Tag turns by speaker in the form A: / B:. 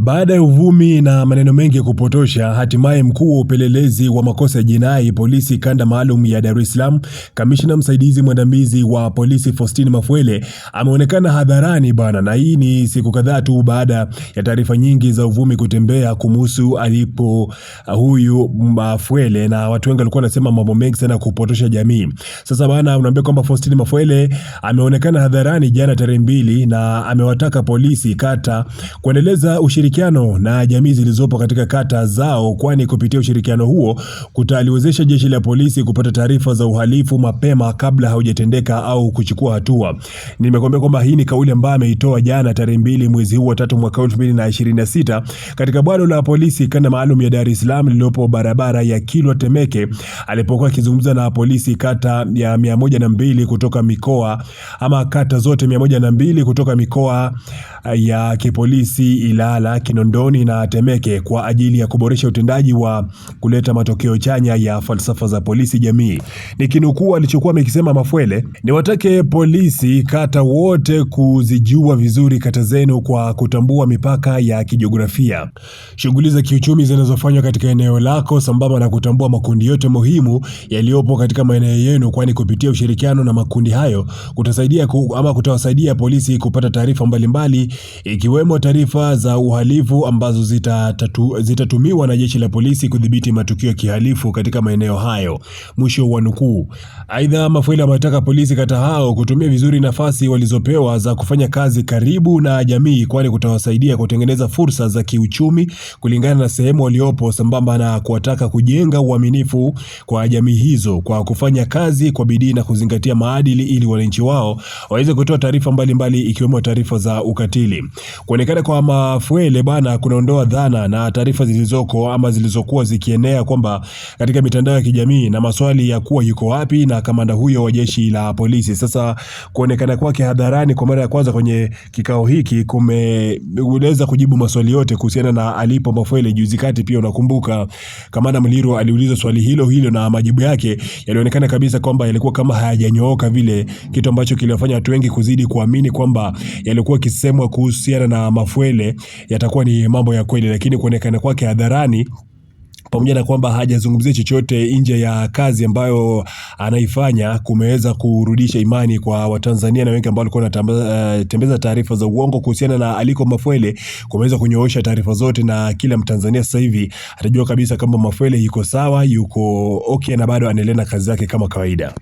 A: Baada ya uvumi na maneno mengi ya kupotosha, hatimaye mkuu wa upelelezi wa makosa ya jinai polisi kanda maalum ya Dar es Salaam, kamishna msaidizi mwandamizi wa polisi Faustine Mafwele ameonekana hadharani bana, na hii ni siku kadhaa tu baada ya taarifa nyingi za uvumi kutembea kumhusu alipo huyu Mafwele, na watu wengi walikuwa wanasema mambo mengi sana kupotosha jamii. Sasa bana, unaambia kwamba Faustine Mafwele ameonekana hadharani jana tarehe 2 na amewataka polisi kata kuendeleza ushirikiano na jamii zilizopo katika kata zao, kwani kupitia ushirikiano huo kutaliwezesha jeshi la polisi kupata taarifa za uhalifu mapema kabla haujatendeka au kuchukua hatua. Nimekuambia kwamba hii ni kauli ambayo ameitoa jana tarehe 2 mwezi huu wa 3 mwaka 2026 katika bwalo la polisi kanda maalum ya Dar es Salaam lililopo barabara ya Kilwa Temeke, alipokuwa akizungumza na polisi kata ya 102 kutoka mikoa ama kata zote 102 kutoka mikoa ya kipolisi Ilala, Kinondoni na Temeke kwa ajili ya kuboresha utendaji wa kuleta matokeo chanya ya falsafa za polisi jamii. Nikinukuu alichokuwa amekisema Mafwele, ni watake polisi kata wote kuzijua vizuri kata zenu kwa kutambua mipaka ya kijiografia, shughuli za kiuchumi zinazofanywa katika eneo lako, sambamba na kutambua makundi yote muhimu yaliyopo katika maeneo yenu, kwani kupitia ushirikiano na makundi hayo kutawasaidia polisi kupata taarifa mbalimbali ikiwemo taarifa za uhalifu ambazo zitatumiwa na jeshi la polisi kudhibiti matukio ya kihalifu katika maeneo hayo. Mwisho wa nukuu. Aidha, Mafwele ametaka polisi kata hao kutumia vizuri nafasi walizopewa za kufanya kazi karibu na jamii, kwani kutawasaidia kutengeneza fursa za kiuchumi kulingana na sehemu waliopo, sambamba na kuwataka kujenga uaminifu kwa jamii hizo kwa kufanya kazi kwa bidii na kuzingatia maadili ili wananchi wao waweze kutoa taarifa mbalimbali ikiwemo taarifa za ukatili. Kuonekana kwa Mafwele bana kunaondoa dhana na taarifa zilizokuwa zikienea kwamba katika mitandao ya kijamii na maswali ya kuwa yuko wapi na kamanda huyo wa jeshi la polisi. Sasa kuonekana kwake hadharani kwa mara ya kwanza kwenye kikao hiki kumeweza kujibu maswali yote kuhusiana na alipo Mafwele. Juzi kati pia unakumbuka kamanda Mliro aliulizwa swali hilo na majibu yake yalionekana kabisa kwamba yalikuwa kama hayajanyooka vile, kitu ambacho kiliwafanya watu wengi kuzidi kuamini kwamba yalikuwa kisemwa kuhusiana na Mafwele yatakuwa ni mambo ya kweli. Lakini kuonekana kwake hadharani, pamoja na kwamba hajazungumzia chochote nje ya kazi ambayo anaifanya, kumeweza kurudisha imani kwa Watanzania na wengi ambao walikuwa wanatembeza taarifa za uongo kuhusiana na aliko Mafwele. Kumeweza kunyoosha taarifa zote na kila Mtanzania sasa hivi atajua kabisa kama Mafwele yuko sawa, yuko okay na bado anaendelea na kazi yake kama kawaida.